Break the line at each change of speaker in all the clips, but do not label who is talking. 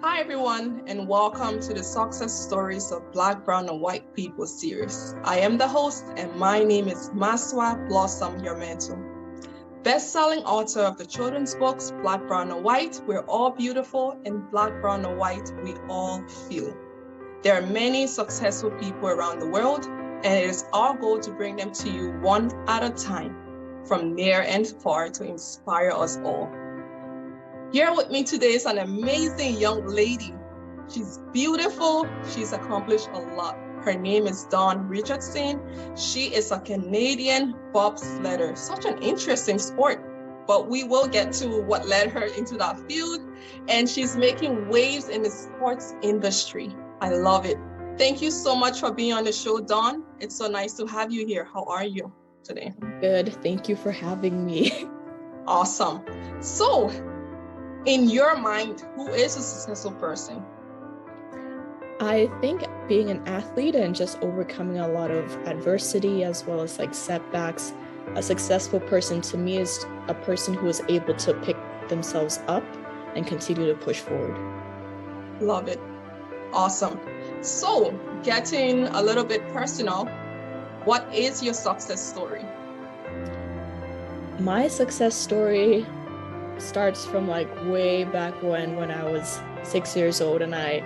Hi everyone, and welcome to the Success Stories of Black, Brown, and White People series. I am the host, and my name is Maswa Blossom Yarmeto. Best-selling author of the children's books, Black, Brown, and White, We're All Beautiful, and Black, Brown, and White, We All Feel. There are many successful people around the world, and it is our goal to bring them to you one at a time, from near and far, to inspire us all. Here with me today is an amazing young lady. She's beautiful. She's accomplished a lot. Her name is Don Richardson. She is a Canadian bobsledder. Such an interesting sport, but we will get to what led her into that field. And she's making waves in the sports industry. I love it. Thank you so much for being on the show, Don. It's so nice to have you here. How are you today?
Good. Thank you for having me.
Awesome. So, in your mind, who is a successful person?
I think being an athlete and just overcoming a lot of adversity as well as setbacks, a successful person to me is a person who is able to pick themselves up and continue to push forward.
Love it. Awesome. So, getting a little bit personal, what is your success story?
My success story starts from way back when I was 6 years old, and I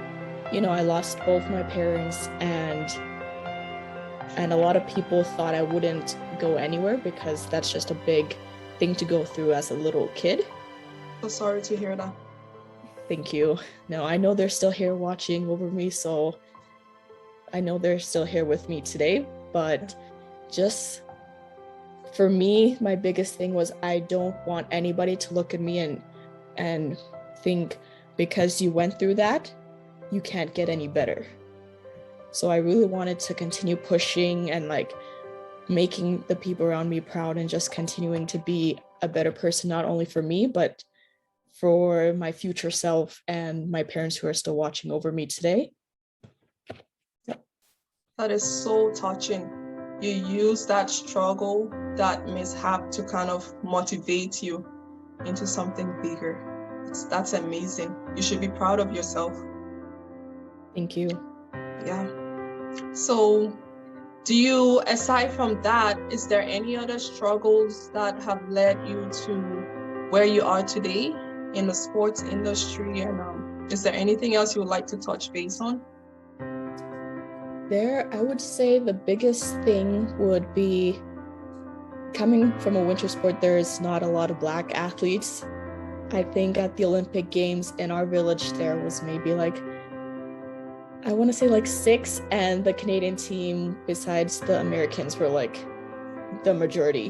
lost both my parents, and a lot of people thought I wouldn't go anywhere because that's just a big thing to go through as a little kid.
So sorry to hear that.
Thank you. No, I know they're still here watching over me, so I know they're still here with me today, but just for me, my biggest thing was I don't want anybody to look at me and think because you went through that, you can't get any better. So I really wanted to continue pushing and making the people around me proud and just continuing to be a better person, not only for me, but for my future self and my parents who are still watching over me today.
That is so touching. You use that struggle, that mishap to kind of motivate you into something bigger. That's amazing. You should be proud of yourself.
Thank you.
Yeah. So aside from that, is there any other struggles that have led you to where you are today in the sports industry? And is there anything else you would like to touch base on?
I would say the biggest thing would be coming from a winter sport. There is not a lot of Black athletes. I think at the Olympic Games in our village, there was maybe I want to say 6, and the Canadian team, besides the Americans, were the majority,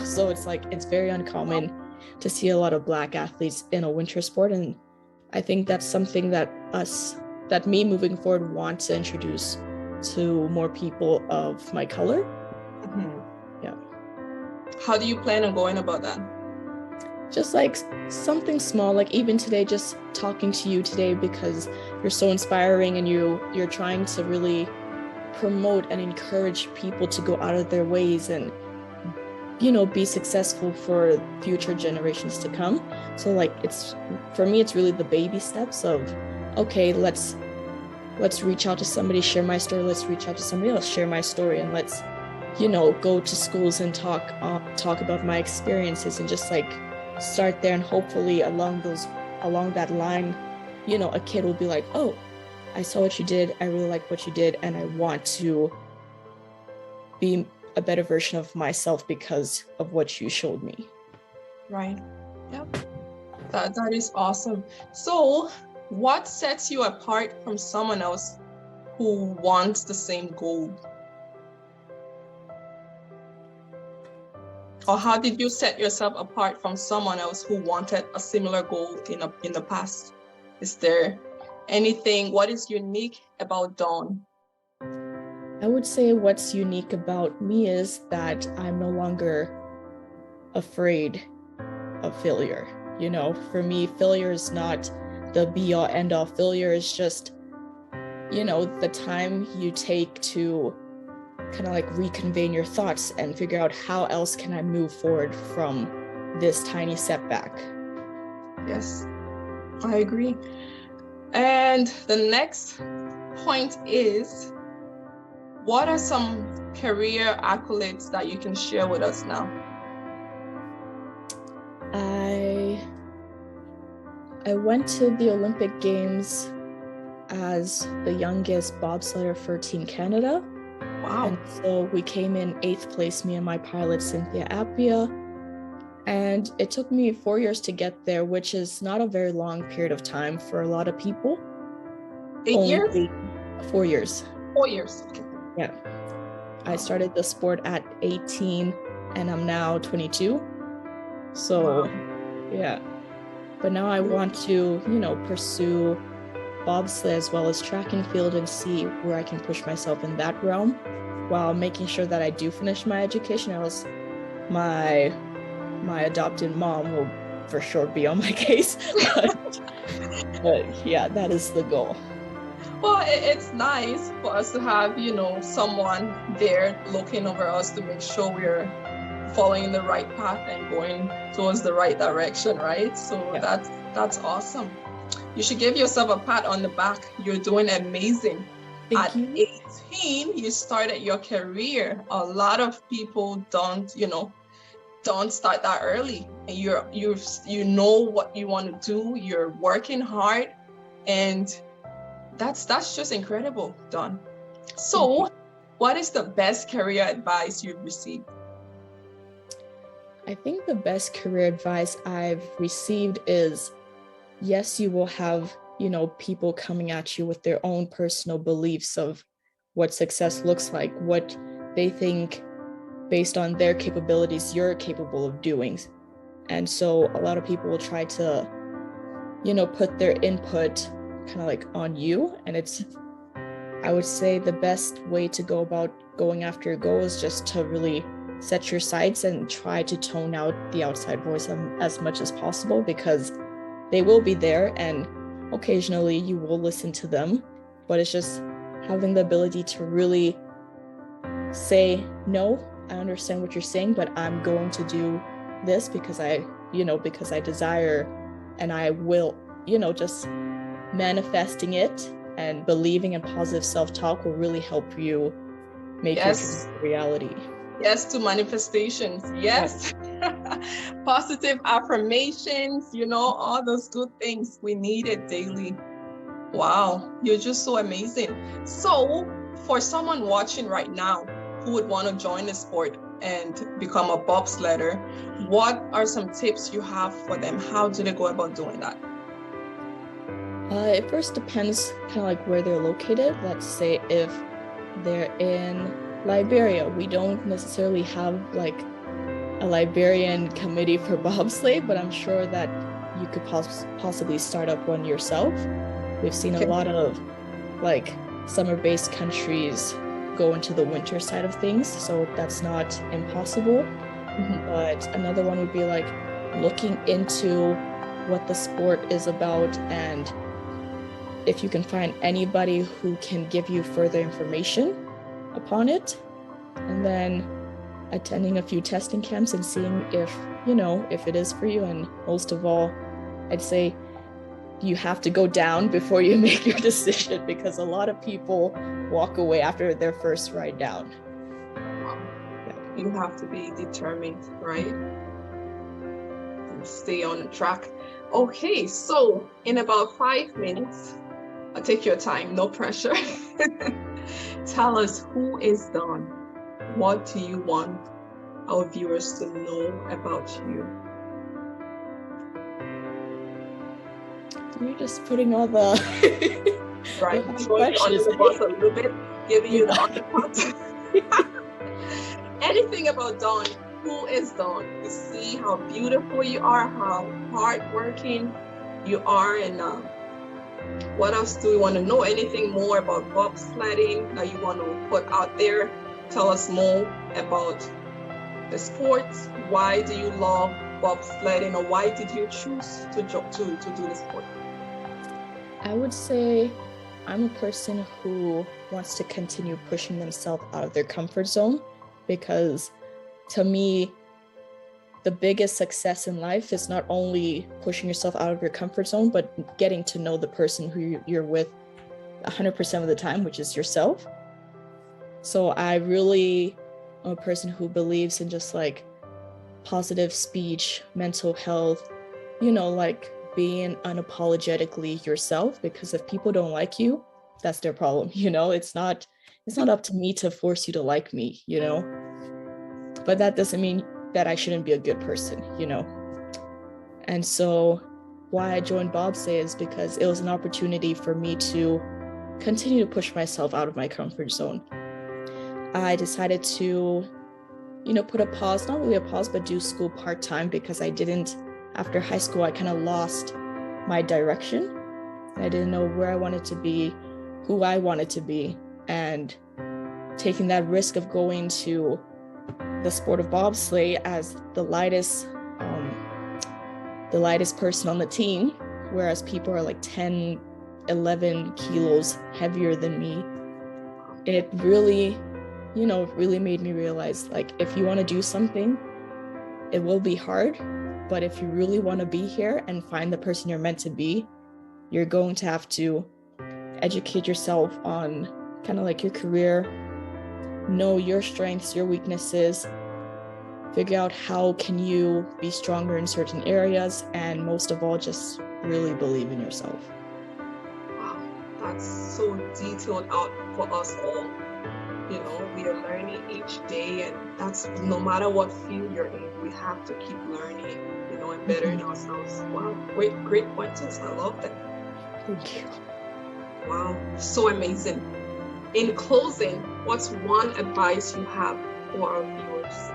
So it's very uncommon to see a lot of Black athletes in a winter sport. And I think that's something that me moving forward want to introduce to more people of my color.
Mm-hmm.
Yeah.
How do you plan on going about that?
Just something small, even today, just talking to you today because you're so inspiring and you're trying to really promote and encourage people to go out of their ways and be successful for future generations to come. So for me, it's really the baby steps of, okay, let's reach out to somebody, share my story. Let's reach out to somebody else, share my story, and let's, go to schools and talk about my experiences and just start there. And hopefully along that line, a kid will be like, oh, I saw what you did. I really like what you did. And I want to be a better version of myself because of what you showed me.
Right. Yep. That is awesome. So, what sets you apart from someone else who wants the same goal? Or how did you set yourself apart from someone else who wanted a similar goal in the past? Is there anything, what is unique about Dawn?
I would say what's unique about me is that I'm no longer afraid of failure. For me, failure is not the be-all end-all. Failure is just, the time you take to kind of reconvene your thoughts and figure out how else can I move forward from this tiny setback.
Yes, I agree. And the next point is, what are some career accolades that you can share with us now?
I went to the Olympic Games as the youngest bobsledder for Team Canada.
Wow.
And so we came in 8th place, me and my pilot, Cynthia Appia. And it took me 4 years to get there, which is not a very long period of time for a lot of people.
8 years?
4 years.
4 years, okay.
Yeah. I started the sport at 18 and I'm now 22. So, yeah. But now I want to, pursue bobsled as well as track and field and see where I can push myself in that realm while making sure that I do finish my education, or else my adopted mom will for sure be on my case. But yeah, that is the goal.
Well, it's nice for us to have, someone there looking over us to make sure we're following the right path and going towards the right direction, right? So yeah. That's awesome. You should give yourself a pat on the back. You're doing amazing. At 18, you started your career. A lot of people don't start that early. And you know what you want to do. You're working hard, and that's just incredible, Don. So, what is the best career advice you've received?
I think the best career advice I've received is, yes, you will have, people coming at you with their own personal beliefs of what success looks like, what they think based on their capabilities you're capable of doing. And so a lot of people will try to, put their input kind of like on you. And I would say the best way to go about going after your goal is just to really set your sights and try to tone out the outside voice as much as possible, because they will be there and occasionally you will listen to them, but it's just having the ability to really say, no, I understand what you're saying, but I'm going to do this because I desire, and I will, just manifesting it and believing in positive self-talk will really help you make your dreams a reality.
Yes to manifestations. Yes. Positive affirmations, all those good things. We need it daily. Wow. You're just so amazing. So for someone watching right now who would want to join the sport and become a bobsledder, what are some tips you have for them? How do they go about doing that?
It first depends kind of like where they're located. Let's say if they're in Liberia, we don't necessarily have like a Liberian committee for bobsleigh, but I'm sure that you could possibly start up one yourself. We've seen a lot of like summer-based countries go into the winter side of things, so that's not impossible. But another one would be like looking into what the sport is about, and if you can find anybody who can give you further information upon it, and then attending a few testing camps and seeing if it is for you. And most of all, I'd say you have to go down before you make your decision, because a lot of people walk away after their first ride down.
You have to be determined, right? And stay on the track. Okay, so in about 5 minutes, take your time, no pressure. Tell us, who is Don? What do you want our viewers to know about you?
You're just putting all the
right, throwing you under the bus a little bit, giving you the undercut. Anything about Don? Who is Don? You see how beautiful you are, how hardworking you are, and what else do you want to know? Anything more about bobsledding that you want to put out there? Tell us more about the sports. Why do you love bobsledding, or why did you choose to do the sport?
I would say I'm a person who wants to continue pushing themselves out of their comfort zone, because to me, the biggest success in life is not only pushing yourself out of your comfort zone, but getting to know the person who you're with 100% of the time, which is yourself. So I really am a person who believes in just like positive speech, mental health, like being unapologetically yourself, because if people don't like you, that's their problem. It's not up to me to force you to like me, but that doesn't mean that I shouldn't be a good person, And so why I joined bobsleigh is because it was an opportunity for me to continue to push myself out of my comfort zone. I decided to, put a pause, not really a pause, but do school part-time, because after high school, I kind of lost my direction. I didn't know where I wanted to be, who I wanted to be, and taking that risk of going to the sport of bobsleigh as the lightest person on the team, whereas people are like 10, 11 kilos heavier than me. And it really, really made me realize, like, if you want to do something, it will be hard, but if you really want to be here and find the person you're meant to be, you're going to have to educate yourself on kind of like your career, know your strengths, your weaknesses, figure out how can you be stronger in certain areas, and most of all, just really believe in yourself.
Wow, that's so detailed out for us all. We are learning each day, and that's no matter what field you're in, we have to keep learning, and bettering ourselves. Wow, great pointers. I love that.
Thank you.
Wow, so amazing. In closing, what's one advice you have for our viewers?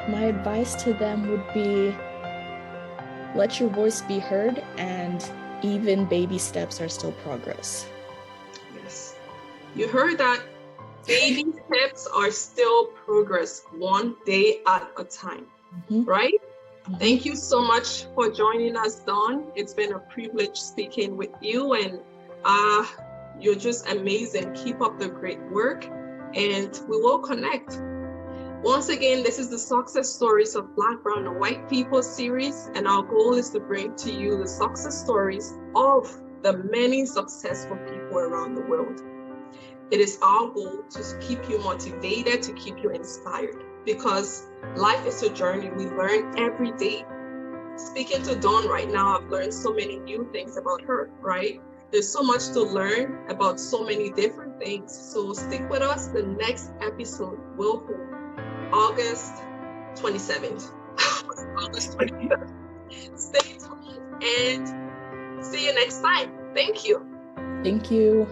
My advice to them would be, let your voice be heard, and even baby steps are still progress.
Yes, you heard that. Baby steps are still progress, one day at a time, right? Thank you so much for joining us, Don. It's been a privilege speaking with you, and you're just amazing. Keep up the great work, and we will connect. Once again, this is the Success Stories of Black, Brown, and White People series, and our goal is to bring to you the success stories of the many successful people around the world. It is our goal to keep you motivated, to keep you inspired, because life is a journey. We learn every day. Speaking to Dawn right now, I've learned so many new things about her, right? There's so much to learn about so many different things. So stick with us. The next episode will hold August 27th. August 27th. Stay tuned and see you next time. Thank you.
Thank you.